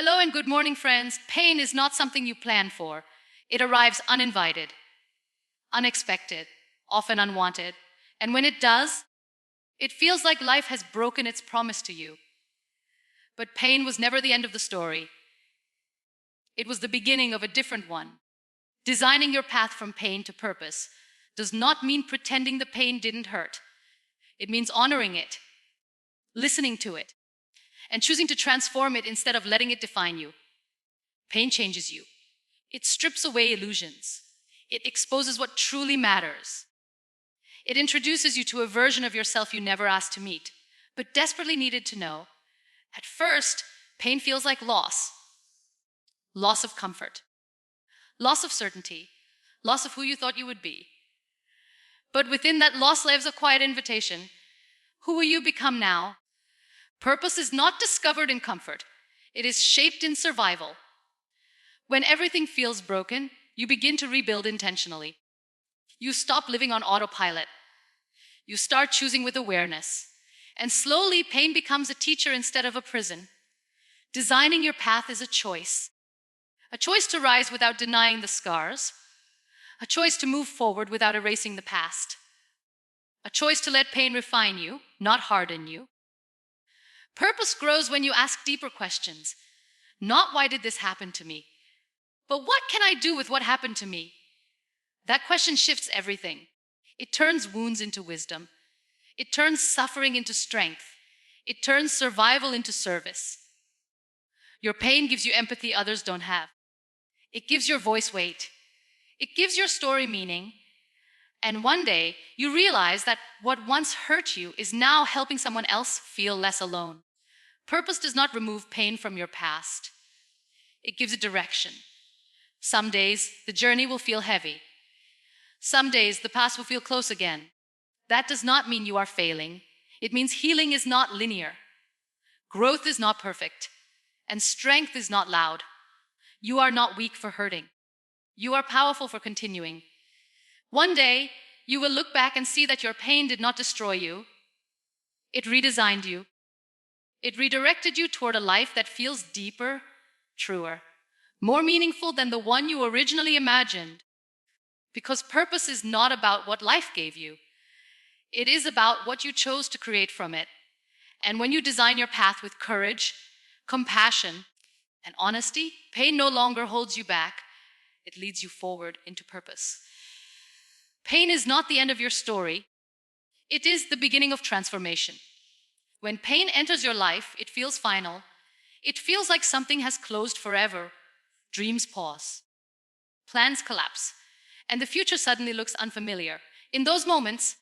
Hello and good morning, friends. Pain is not something you plan for. It arrives uninvited, unexpected, often unwanted. And when it does, it feels like life has broken its promise to you. But pain was never the end of the story. It was the beginning of a different one. Designing your path from pain to purpose does not mean pretending the pain didn't hurt. It means honoring it, listening to it, and choosing to transform it instead of letting it define you. Pain changes you. It strips away illusions. It exposes what truly matters. It introduces you to a version of yourself you never asked to meet, but desperately needed to know. At first, pain feels like loss. Loss of comfort. Loss of certainty. Loss of who you thought you would be. But within that loss lives a quiet invitation. Who will you become now? Purpose is not discovered in comfort. It is shaped in survival. When everything feels broken, you begin to rebuild intentionally. You stop living on autopilot. You start choosing with awareness. And slowly, pain becomes a teacher instead of a prison. Designing your path is a choice. A choice to rise without denying the scars. A choice to move forward without erasing the past. A choice to let pain refine you, not harden you. Purpose grows when you ask deeper questions. Not why did this happen to me, but what can I do with what happened to me? That question shifts everything. It turns wounds into wisdom. It turns suffering into strength. It turns survival into service. Your pain gives you empathy others don't have. It gives your voice weight. It gives your story meaning. And one day, you realize that what once hurt you is now helping someone else feel less alone. Purpose does not remove pain from your past. It gives it direction. Some days, the journey will feel heavy. Some days, the past will feel close again. That does not mean you are failing. It means healing is not linear. Growth is not perfect. And strength is not loud. You are not weak for hurting. You are powerful for continuing. One day, you will look back and see that your pain did not destroy you. It redesigned you. It redirected you toward a life that feels deeper, truer, more meaningful than the one you originally imagined. Because purpose is not about what life gave you. It is about what you chose to create from it. And when you design your path with courage, compassion, and honesty, pain no longer holds you back. It leads you forward into purpose. Pain is not the end of your story. It is the beginning of transformation. When pain enters your life, it feels final. It feels like something has closed forever. Dreams pause. Plans collapse. And the future suddenly looks unfamiliar. In those moments,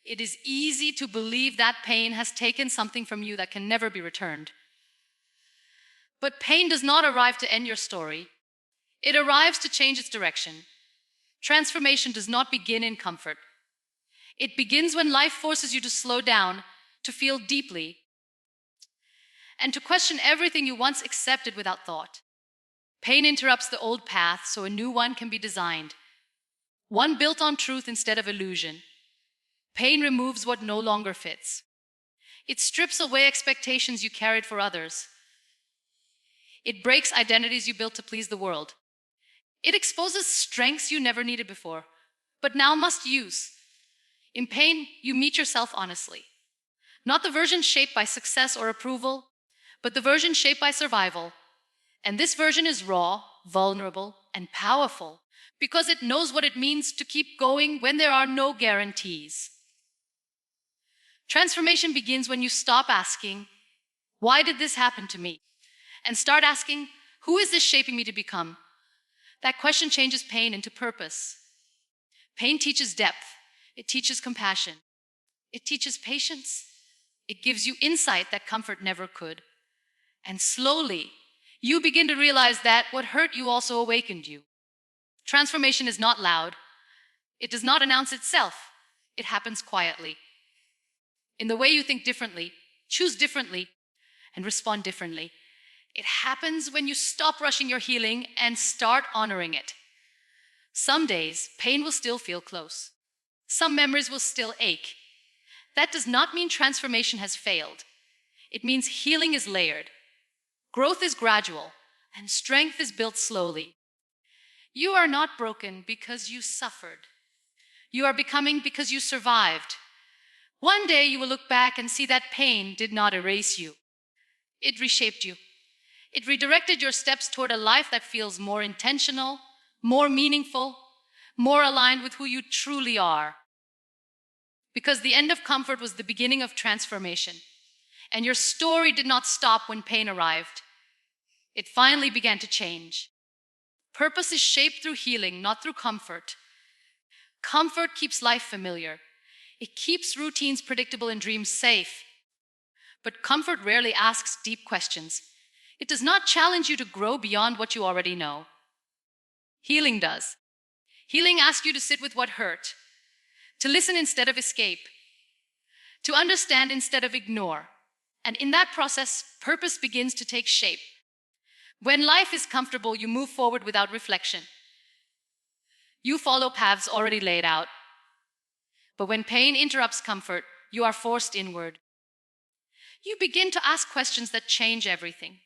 it is easy to believe that pain has taken something from you that can never be returned. But pain does not arrive to end your story. It arrives to change its direction. Transformation does not begin in comfort. It begins when life forces you to slow down, to feel deeply, and to question everything you once accepted without thought. Pain interrupts the old path so a new one can be designed. One built on truth instead of illusion. Pain removes what no longer fits. It strips away expectations you carried for others. It breaks identities you built to please the world. It exposes strengths you never needed before, but now must use. In pain, you meet yourself honestly. Not the version shaped by success or approval, but the version shaped by survival. And this version is raw, vulnerable, and powerful because it knows what it means to keep going when there are no guarantees. Transformation begins when you stop asking, "Why did this happen to me?" and start asking, "Who is this shaping me to become?" That question changes pain into purpose. Pain teaches depth. It teaches compassion. It teaches patience. It gives you insight that comfort never could. And slowly, you begin to realize that what hurt you also awakened you. Transformation is not loud. It does not announce itself. It happens quietly. In the way you think differently, choose differently, and respond differently. It happens when you stop rushing your healing and start honoring it. Some days, pain will still feel close. Some memories will still ache. That does not mean transformation has failed. It means healing is layered. Growth is gradual, and strength is built slowly. You are not broken because you suffered. You are becoming because you survived. One day you will look back and see that pain did not erase you. It reshaped you. It redirected your steps toward a life that feels more intentional, more meaningful, more aligned with who you truly are. Because the end of comfort was the beginning of transformation. And your story did not stop when pain arrived. It finally began to change. Purpose is shaped through healing, not through comfort. Comfort keeps life familiar. It keeps routines predictable and dreams safe. But comfort rarely asks deep questions. It does not challenge you to grow beyond what you already know. Healing does. Healing asks you to sit with what hurt, to listen instead of escape, to understand instead of ignore. And in that process, purpose begins to take shape. When life is comfortable, you move forward without reflection. You follow paths already laid out. But when pain interrupts comfort, you are forced inward. You begin to ask questions that change everything.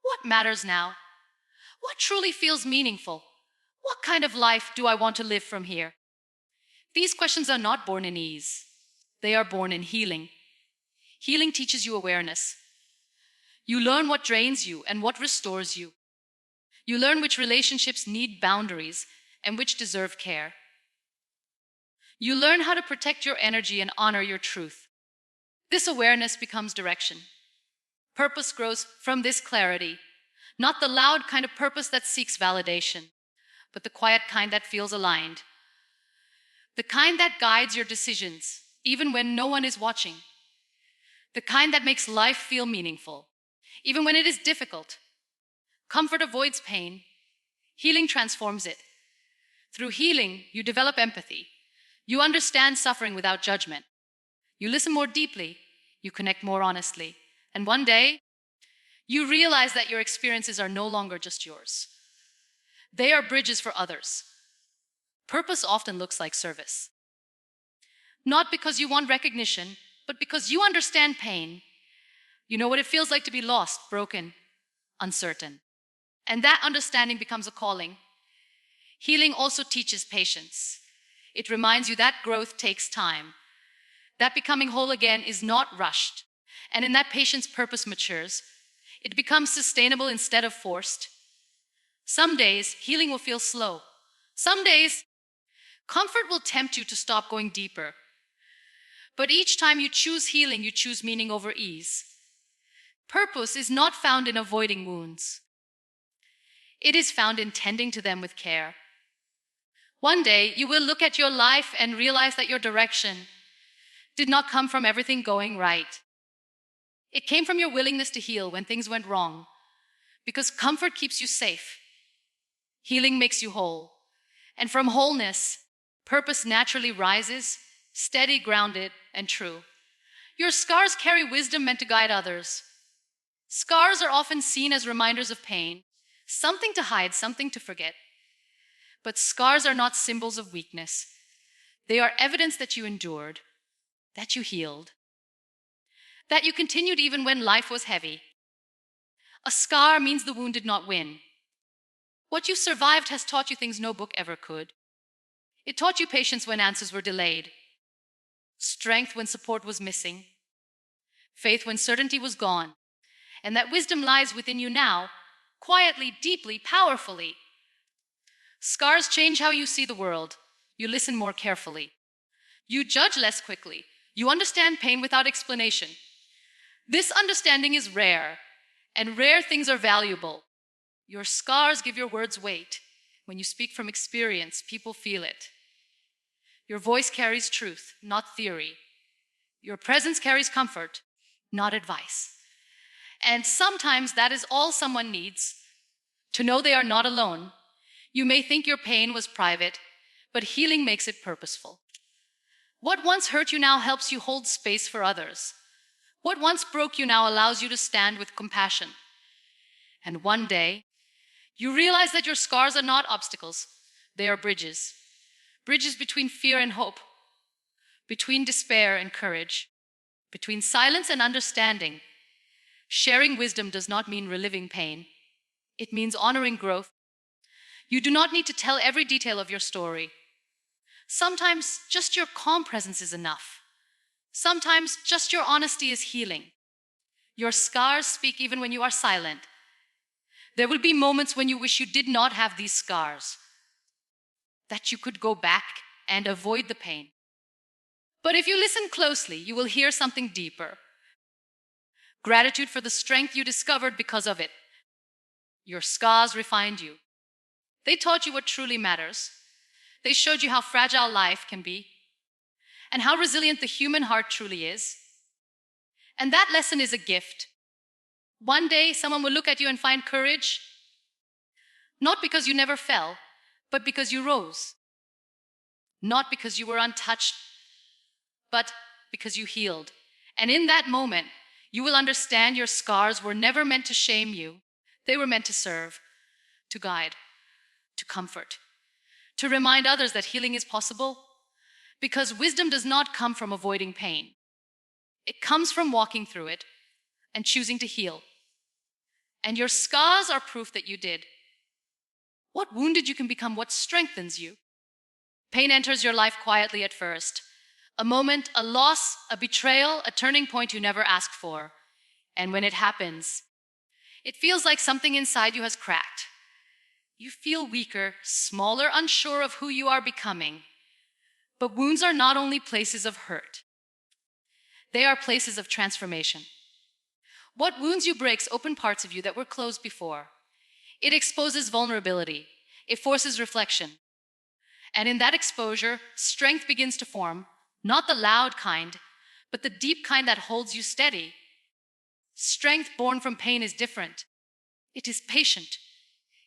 What matters now? What truly feels meaningful? What kind of life do I want to live from here? These questions are not born in ease. They are born in healing. Healing teaches you awareness. You learn what drains you and what restores you. You learn which relationships need boundaries and which deserve care. You learn how to protect your energy and honor your truth. This awareness becomes direction. Purpose grows from this clarity, not the loud kind of purpose that seeks validation, but the quiet kind that feels aligned. The kind that guides your decisions, even when no one is watching. The kind that makes life feel meaningful, even when it is difficult. Comfort avoids pain. Healing transforms it. Through healing, you develop empathy. You understand suffering without judgment. You listen more deeply. You connect more honestly. And one day, you realize that your experiences are no longer just yours. They are bridges for others. Purpose often looks like service. Not because you want recognition, but because you understand pain. You know what it feels like to be lost, broken, uncertain. And that understanding becomes a calling. Healing also teaches patience. It reminds you that growth takes time. That becoming whole again is not rushed. And in that patience, purpose matures. It becomes sustainable instead of forced. Some days, healing will feel slow. Some days, comfort will tempt you to stop going deeper. But each time you choose healing, you choose meaning over ease. Purpose is not found in avoiding wounds. It is found in tending to them with care. One day, you will look at your life and realize that your direction did not come from everything going right. It came from your willingness to heal when things went wrong, because comfort keeps you safe. Healing makes you whole. And from wholeness, purpose naturally rises, steady, grounded, and true. Your scars carry wisdom meant to guide others. Scars are often seen as reminders of pain, something to hide, something to forget. But scars are not symbols of weakness. They are evidence that you endured, that you healed, that you continued even when life was heavy. A scar means the wound did not win. What you survived has taught you things no book ever could. It taught you patience when answers were delayed, strength when support was missing, faith when certainty was gone, and that wisdom lies within you now, quietly, deeply, powerfully. Scars change how you see the world. You listen more carefully. You judge less quickly. You understand pain without explanation. This understanding is rare, and rare things are valuable. Your scars give your words weight. When you speak from experience, people feel it. Your voice carries truth, not theory. Your presence carries comfort, not advice. And sometimes that is all someone needs, to know they are not alone. You may think your pain was private, but healing makes it purposeful. What once hurt you now helps you hold space for others. What once broke you now allows you to stand with compassion. And one day, you realize that your scars are not obstacles, they are bridges. Bridges between fear and hope, between despair and courage, between silence and understanding, Sharing wisdom does not mean reliving pain. It means honoring growth. You do not need to tell every detail of your story. Sometimes just your calm presence is enough. Sometimes just your honesty is healing. Your scars speak even when you are silent. There will be moments when you wish you did not have these scars, that you could go back and avoid the pain. But if you listen closely, you will hear something deeper. Gratitude for the strength you discovered because of it. Your scars refined you. They taught you what truly matters. They showed you how fragile life can be and how resilient the human heart truly is. And that lesson is a gift. One day, someone will look at you and find courage, not because you never fell, but because you rose. Not because you were untouched, but because you healed. And in that moment, you will understand your scars were never meant to shame you. They were meant to serve, to guide, to comfort, to remind others that healing is possible. Because wisdom does not come from avoiding pain. It comes from walking through it and choosing to heal. And your scars are proof that you did. What wounded you can become what strengthens you. Pain enters your life quietly at first. A moment, a loss, a betrayal, a turning point you never asked for. And when it happens, it feels like something inside you has cracked. You feel weaker, smaller, unsure of who you are becoming. But wounds are not only places of hurt. They are places of transformation. What wounds you breaks open parts of you that were closed before. It exposes vulnerability. It forces reflection. And in that exposure, strength begins to form, not the loud kind, but the deep kind that holds you steady. Strength born from pain is different. It is patient.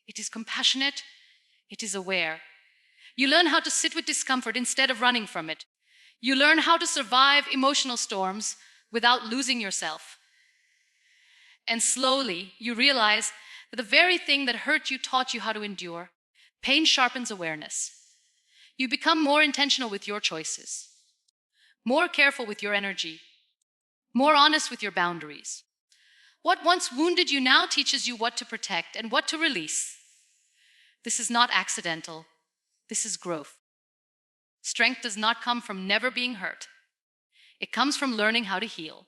It is compassionate. It is aware. You learn how to sit with discomfort instead of running from it. You learn how to survive emotional storms without losing yourself. And slowly, you realize that the very thing that hurt you taught you how to endure. Pain sharpens awareness. You become more intentional with your choices, more careful with your energy, more honest with your boundaries. What once wounded you now teaches you what to protect and what to release. This is not accidental. This is growth. Strength does not come from never being hurt. It comes from learning how to heal.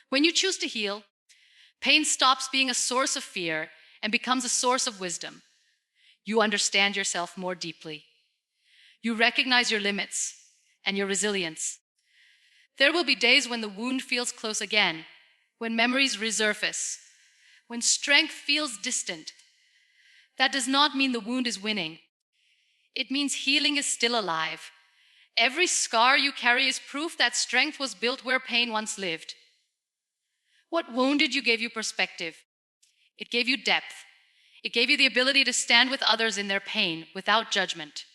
When you choose to heal, pain stops being a source of fear and becomes a source of wisdom. You understand yourself more deeply. You recognize your limits and your resilience. There will be days when the wound feels close again, when memories resurface, when strength feels distant. That does not mean the wound is winning. It means healing is still alive. Every scar you carry is proof that strength was built where pain once lived. What wounded you gave you perspective. It gave you depth. It gave you the ability to stand with others in their pain without judgment.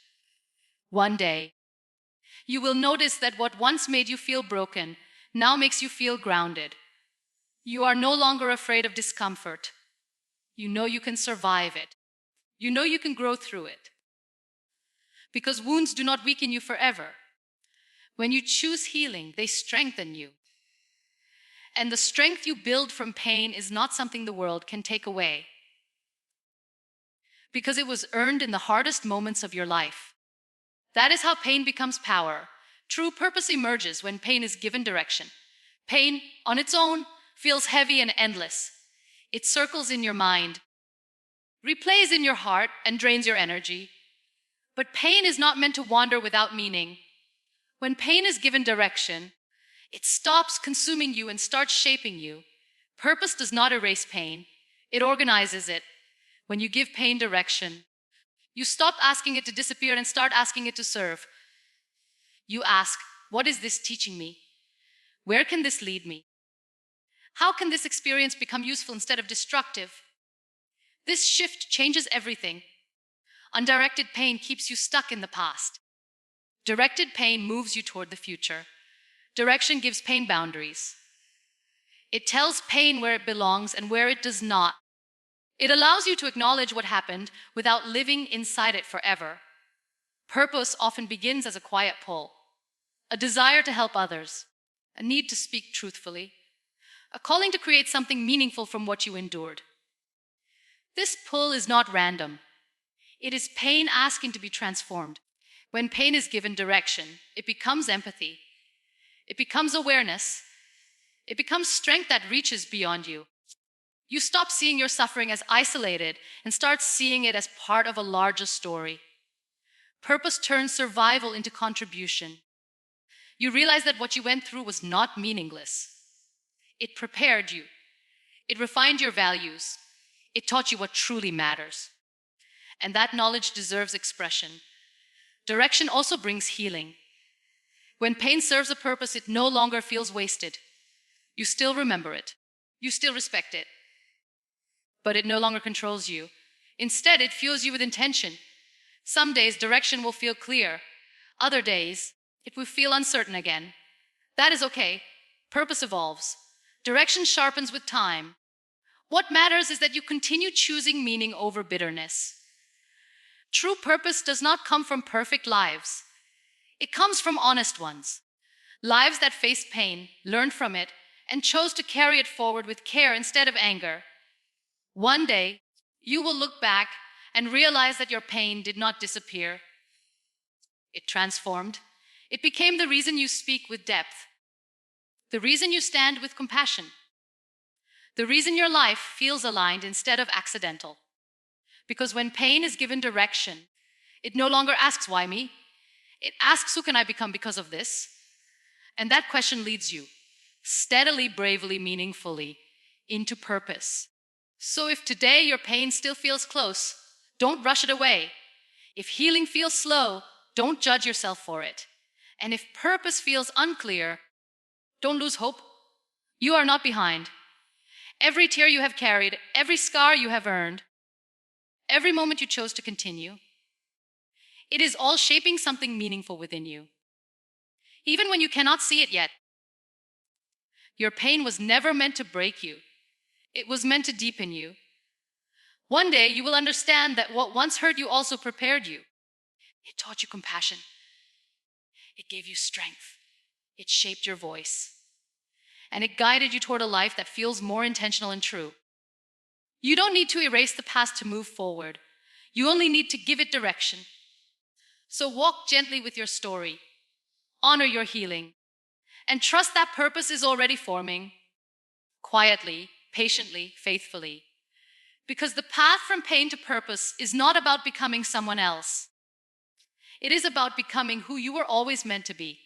One day, you will notice that what once made you feel broken now makes you feel grounded. You are no longer afraid of discomfort. You know you can survive it. You know you can grow through it. Because wounds do not weaken you forever. When you choose healing, they strengthen you. And the strength you build from pain is not something the world can take away. Because it was earned in the hardest moments of your life. That is how pain becomes power. True purpose emerges when pain is given direction. Pain, on its own, feels heavy and endless. It circles in your mind, replays in your heart, and drains your energy. But pain is not meant to wander without meaning. When pain is given direction, it stops consuming you and starts shaping you. Purpose does not erase pain. It organizes it. When you give pain direction, you stop asking it to disappear and start asking it to serve. You ask, what is this teaching me? Where can this lead me? How can this experience become useful instead of destructive? This shift changes everything. Undirected pain keeps you stuck in the past. Directed pain moves you toward the future. Direction gives pain boundaries. It tells pain where it belongs and where it does not. It allows you to acknowledge what happened without living inside it forever. Purpose often begins as a quiet pull, a desire to help others, a need to speak truthfully. a calling to create something meaningful from what you endured. This pull is not random. It is pain asking to be transformed. When pain is given direction, it becomes empathy. It becomes awareness. It becomes strength that reaches beyond you. You stop seeing your suffering as isolated and start seeing it as part of a larger story. Purpose turns survival into contribution. You realize that what you went through was not meaningless. It prepared you. It refined your values. It taught you what truly matters. And that knowledge deserves expression. Direction also brings healing. When pain serves a purpose, it no longer feels wasted. You still remember it. You still respect it. But it no longer controls you. Instead, it fuels you with intention. Some days, direction will feel clear. Other days, it will feel uncertain again. That is okay. Purpose evolves. Direction sharpens with time. What matters is that you continue choosing meaning over bitterness. True purpose does not come from perfect lives. It comes from honest ones. Lives that faced pain, learned from it, and chose to carry it forward with care instead of anger. One day, you will look back and realize that your pain did not disappear. It transformed. It became the reason you speak with depth, the reason you stand with compassion, the reason your life feels aligned instead of accidental. Because when pain is given direction, it no longer asks, why me? It asks, who can I become because of this? And that question leads you, steadily, bravely, meaningfully, into purpose. So if today your pain still feels close, don't rush it away. If healing feels slow, don't judge yourself for it. And if purpose feels unclear, don't lose hope. You are not behind. Every tear you have carried, every scar you have earned, every moment you chose to continue, it is all shaping something meaningful within you. Even when you cannot see it yet, your pain was never meant to break you. It was meant to deepen you. One day you will understand that what once hurt you also prepared you. It taught you compassion. It gave you strength. It shaped your voice. And it guided you toward a life that feels more intentional and true. You don't need to erase the past to move forward. You only need to give it direction. So walk gently with your story. Honor your healing. And trust that purpose is already forming. Quietly, patiently, faithfully. Because the path from pain to purpose is not about becoming someone else. It is about becoming who you were always meant to be.